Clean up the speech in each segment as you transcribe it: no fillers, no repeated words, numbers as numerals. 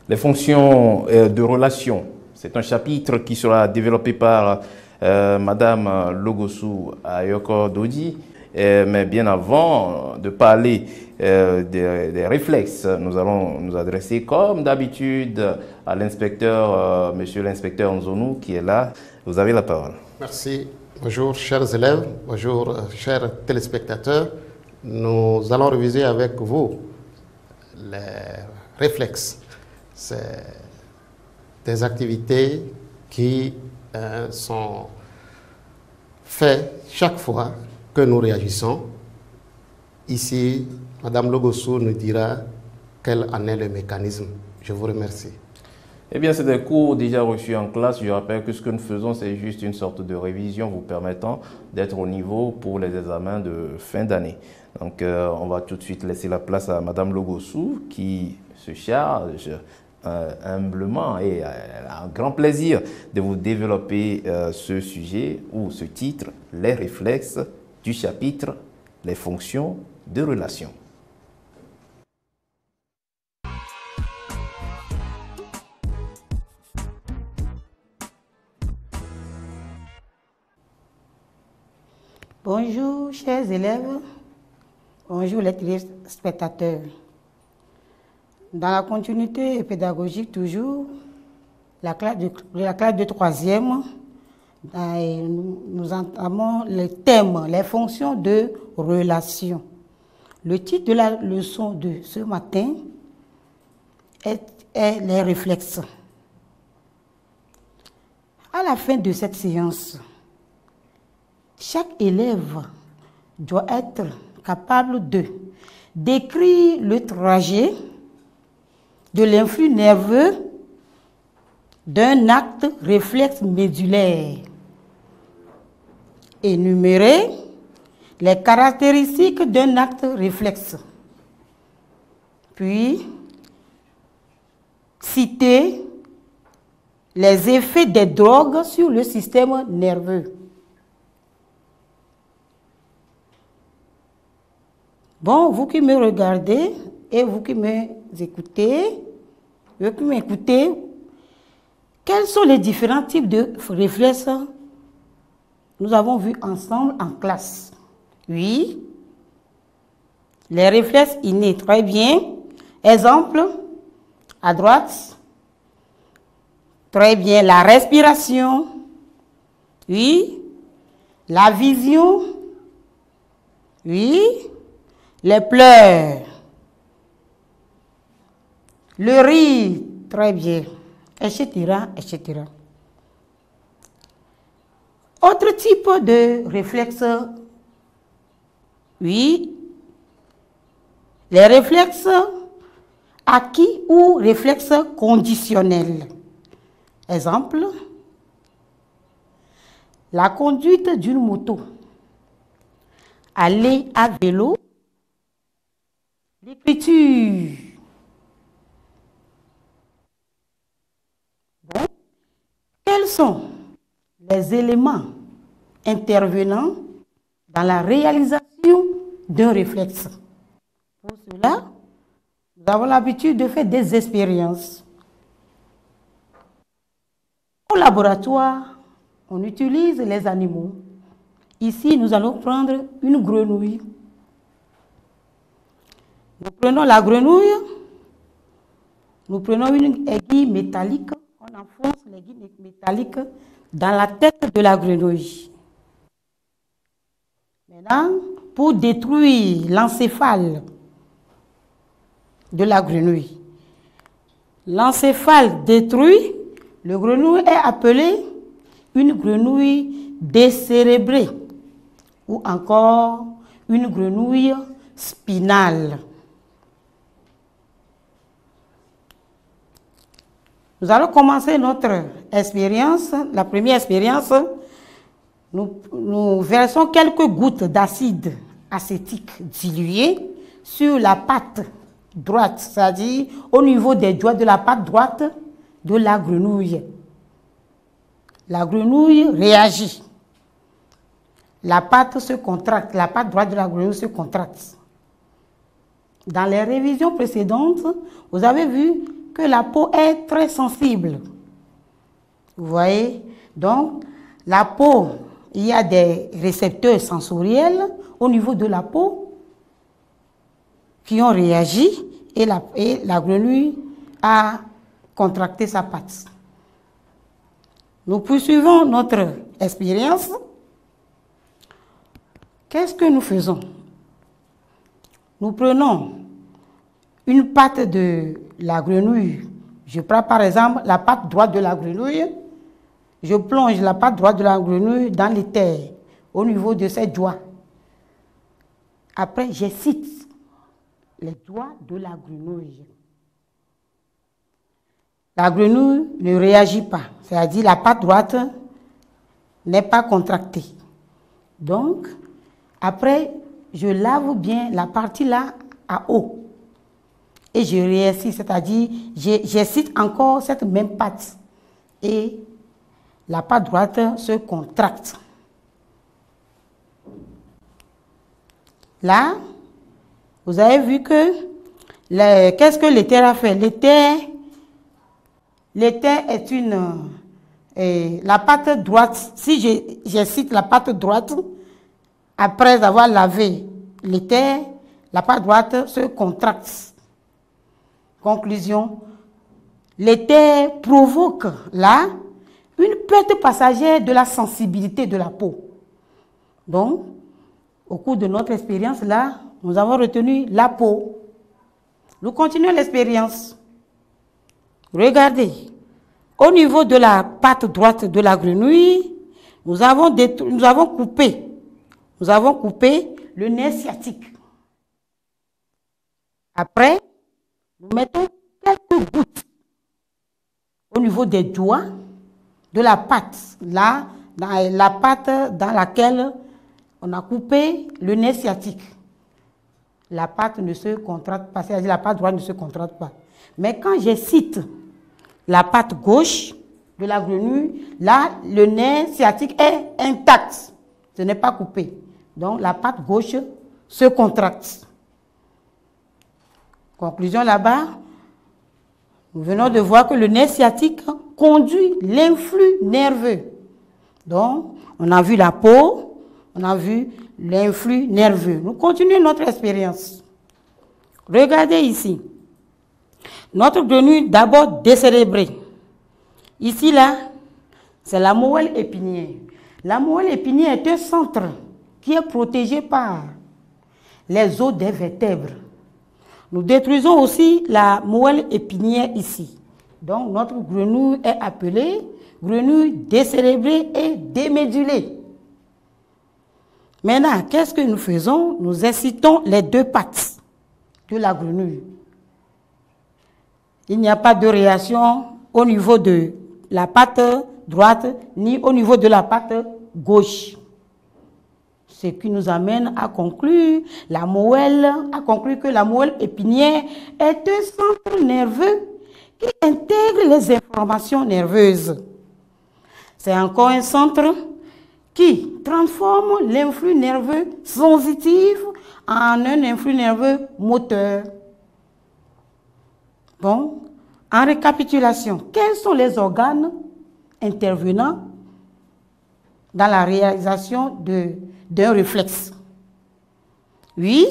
Les fonctions de relation, c'est un chapitre qui sera développé par Madame Logosu Ayoko Dodi. Mais bien avant de parler des réflexes, nous allons nous adresser comme d'habitude à l'inspecteur, monsieur l'inspecteur Nzonou qui est là. Vous avez la parole. Merci. Bonjour chers élèves, bonjour chers téléspectateurs. Nous allons réviser avec vous les réflexes. C'est des activités qui sont faites chaque fois que nous réagissons. Ici, Madame Logosu nous dira quel en est le mécanisme. Je vous remercie. Eh bien, c'est des cours déjà reçus en classe. Je rappelle que ce que nous faisons, c'est juste une sorte de révision vous permettant d'être au niveau pour les examens de fin d'année. Donc, on va tout de suite laisser la place à Madame Logosu qui se charge humblement et a un grand plaisir de vous développer ce sujet ou ce titre, les réflexes du chapitre « Les fonctions de relation ». Bonjour chers élèves, bonjour les téléspectateurs. Dans la continuité pédagogique toujours, la classe de troisième, nous entamons le thème, les fonctions de relation. Le titre de la leçon de ce matin est les réflexes. À la fin de cette séance, chaque élève doit être capable de décrire le trajet de l'influx nerveux d'un acte réflexe médulaire. Énumérer les caractéristiques d'un acte réflexe. Puis, citer les effets des drogues sur le système nerveux. Bon, vous qui me regardez et vous qui m'écoutez, quels sont les différents types de réflexes nous avons vus ensemble en classe? Oui, les réflexes innés, très bien. Exemple, à droite, très bien, la respiration, oui, la vision, oui, les pleurs, le rire, très bien, etc., etc. Autre type de réflexe, oui, les réflexes acquis ou réflexes conditionnels. Exemple, la conduite d'une moto, aller à vélo, l'écriture. Bon. Quels sont les éléments intervenant dans la réalisation d'un réflexe? Pour cela, nous avons l'habitude de faire des expériences. Au laboratoire, on utilise les animaux. Ici, nous allons prendre une grenouille. Nous prenons la grenouille, nous prenons une aiguille métallique, on enfonce l'aiguille métallique dans la tête de la grenouille. Maintenant, pour détruire l'encéphale de la grenouille, l'encéphale détruit, le grenouille est appelé une grenouille décérébrée ou encore une grenouille spinale. Nous allons commencer notre expérience. La première expérience, nous versons quelques gouttes d'acide acétique dilué sur la patte droite, c'est-à-dire au niveau des doigts de la patte droite de la grenouille. La grenouille réagit. La patte se contracte, la patte droite de la grenouille se contracte. Dans les révisions précédentes, vous avez vu que la peau est très sensible. Vous voyez? Donc, la peau, il y a des récepteurs sensoriels au niveau de la peau qui ont réagi et la grenouille a contracté sa patte. Nous poursuivons notre expérience. Qu'est-ce que nous faisons? Nous prenons une patte de la grenouille. Je prends par exemple la patte droite de la grenouille. Je plonge la patte droite de la grenouille dans l'éther, au niveau de ses doigts. Après, j'excite les doigts de la grenouille. La grenouille ne réagit pas, c'est-à-dire la patte droite n'est pas contractée. Donc, après, je lave bien la partie là à eau. Et je réexcite, c'est-à-dire j'excite encore cette même patte. Et la patte droite se contracte. Là, vous avez vu que qu'est-ce que l'éther a fait? L'éther est la patte droite. Si j'excite la patte droite, après avoir lavé l'éther, la patte droite se contracte. Conclusion, l'éther provoque là une perte passagère de la sensibilité de la peau. Donc, au cours de notre expérience là, nous avons retenu la peau. Nous continuons l'expérience. Regardez, au niveau de la patte droite de la grenouille, nous avons coupé le nerf sciatique. Après, nous mettons quelques gouttes au niveau des doigts de la patte, là, dans la patte dans laquelle on a coupé le nerf sciatique. La patte ne se contracte pas, c'est-à-dire la patte droite ne se contracte pas. Mais quand j'excite la patte gauche de la grenouille, là, le nerf sciatique est intact. Ce n'est pas coupé. Donc, la patte gauche se contracte. Conclusion là-bas, nous venons de voir que le nerf sciatique conduit l'influx nerveux. Donc, on a vu la peau, on a vu l'influx nerveux. Nous continuons notre expérience. Regardez ici. Notre grenouille d'abord décérébrée. Ici, là, c'est la moelle épinière. La moelle épinière est un centre qui est protégé par les os des vertèbres. Nous détruisons aussi la moelle épinière ici. Donc, notre grenouille est appelée grenouille décérébrée et démédulée. Maintenant, qu'est-ce que nous faisons? Nous incitons les deux pattes de la grenouille. Il n'y a pas de réaction au niveau de la patte droite ni au niveau de la patte gauche. Ce qui nous amène à conclure que la moelle épinière est un centre nerveux qui intègre les informations nerveuses. C'est encore un centre qui transforme l'influx nerveux sensitif en un influx nerveux moteur. Bon, en récapitulation, quels sont les organes intervenant dans la réalisation d'un réflexe? Oui,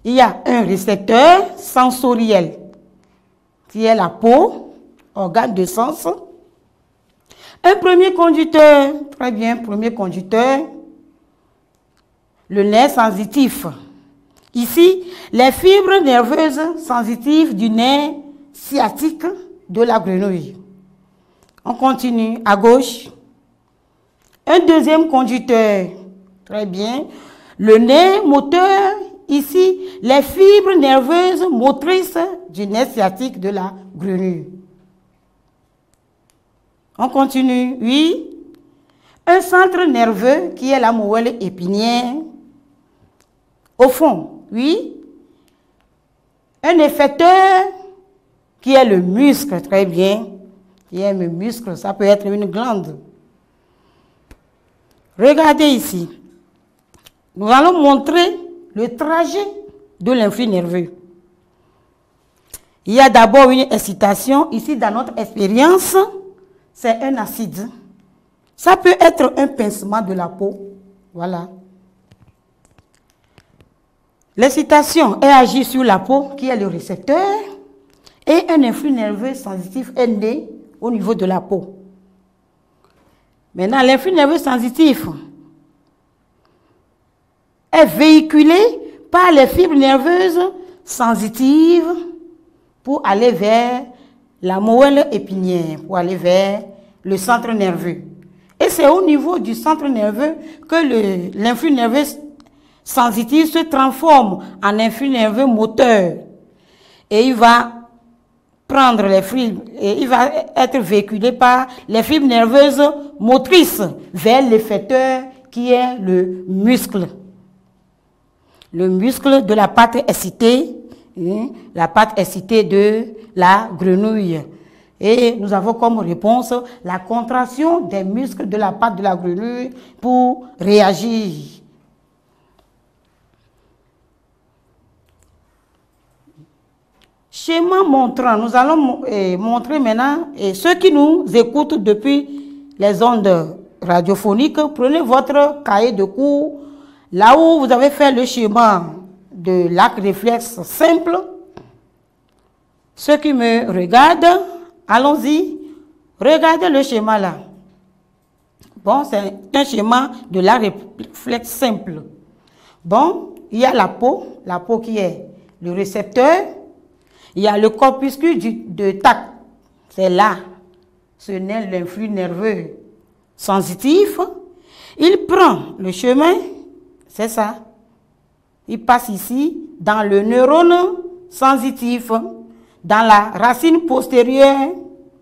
il y a un récepteur sensoriel qui est la peau, organe de sens. Un premier conducteur, très bien, premier conducteur, le nerf sensitif. Ici, les fibres nerveuses sensitives du nerf sciatique de la grenouille. On continue à gauche. Un deuxième conducteur, très bien, le nerf moteur. Ici, les fibres nerveuses motrices du nerf sciatique de la grenouille. On continue, oui. Un centre nerveux qui est la moelle épinière. Au fond, oui. Un effecteur qui est le muscle, très bien. Qui est le muscle, ça peut être une glande. Regardez ici. Nous allons montrer le trajet de l'influx nerveux. Il y a d'abord une excitation. Ici, dans notre expérience, c'est un acide. Ça peut être un pincement de la peau. Voilà. L'excitation est agie sur la peau, qui est le récepteur, et un influx nerveux sensitif est né au niveau de la peau. Maintenant, l'influx nerveux sensitif est véhiculé par les fibres nerveuses sensitives pour aller vers la moelle épinière, pour aller vers le centre nerveux. Et c'est au niveau du centre nerveux que l'influx nerveux sensitif se transforme en influx nerveux moteur. Et il va prendre les fibres, et il va être véhiculé par les fibres nerveuses motrices vers l'effecteur qui est le muscle. Le muscle de la patte excitée, la patte excitée de la grenouille. Et nous avons comme réponse la contraction des muscles de la patte de la grenouille pour réagir. Schéma montrant, nous allons montrer maintenant, et ceux qui nous écoutent depuis les ondes radiophoniques, prenez votre cahier de cours, là où vous avez fait le schéma de l'arc réflexe simple. Ceux qui me regardent, allons-y, regardez le schéma là. Bon, c'est un schéma de l'arc réflexe simple. Bon, il y a la peau qui est le récepteur. Il y a le corpuscule de tact, c'est là, ce n'est l'influx nerveux sensitif. Il prend le chemin, c'est ça. Il passe ici dans le neurone sensitif, dans la racine postérieure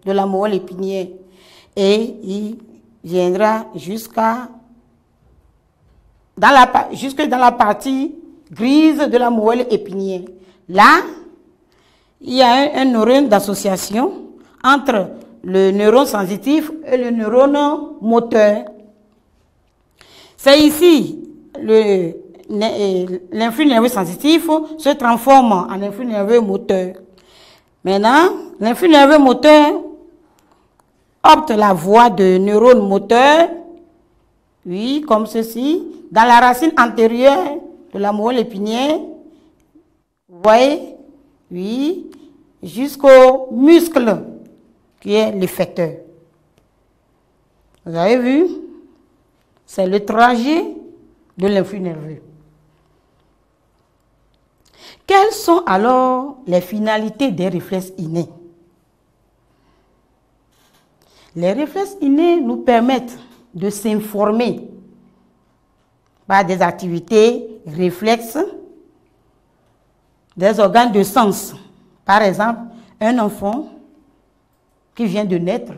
de la moelle épinière. Et il viendra jusque dans la partie grise de la moelle épinière. Là, il y a un neurone d'association entre le neurone sensitif et le neurone moteur. C'est ici, l'influx nerveux sensitif se transforme en influx nerveux moteur. Maintenant, l'influx nerveux moteur opte la voie de neurone moteur, oui, comme ceci, dans la racine antérieure de la moelle épinière. Vous voyez? Oui, jusqu'au muscle qui est l'effecteur. Vous avez vu? C'est le trajet de l'influx nerveux. Quelles sont alors les finalités des réflexes innés? Les réflexes innés nous permettent de s'informer par des activités réflexes des organes de sens. Par exemple, un enfant qui vient de naître,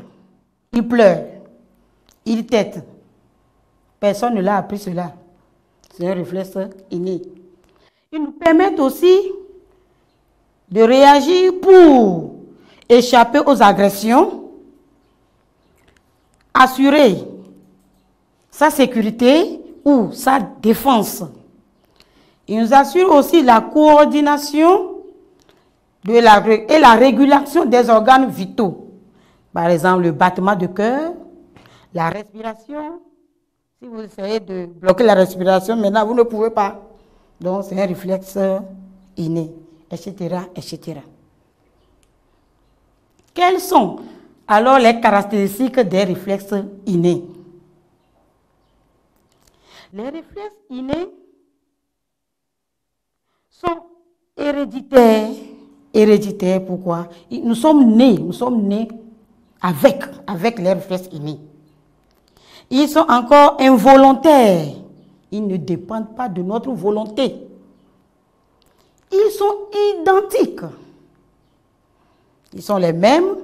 il pleure, il tète. Personne ne l'a appris cela. C'est un réflexe inné. Ils nous permettent aussi de réagir pour échapper aux agressions, assurer sa sécurité ou sa défense. Il nous assure aussi la coordination et la régulation des organes vitaux. Par exemple, le battement de cœur, la respiration. Si vous essayez de bloquer la respiration, maintenant, vous ne pouvez pas. Donc, c'est un réflexe inné, etc., etc. Quelles sont alors les caractéristiques des réflexes innés? Les réflexes innés sont héréditaires. Héréditaires, pourquoi? Nous sommes nés avec les réflexes innés. Ils sont encore involontaires. Ils ne dépendent pas de notre volonté. Ils sont identiques. Ils sont les mêmes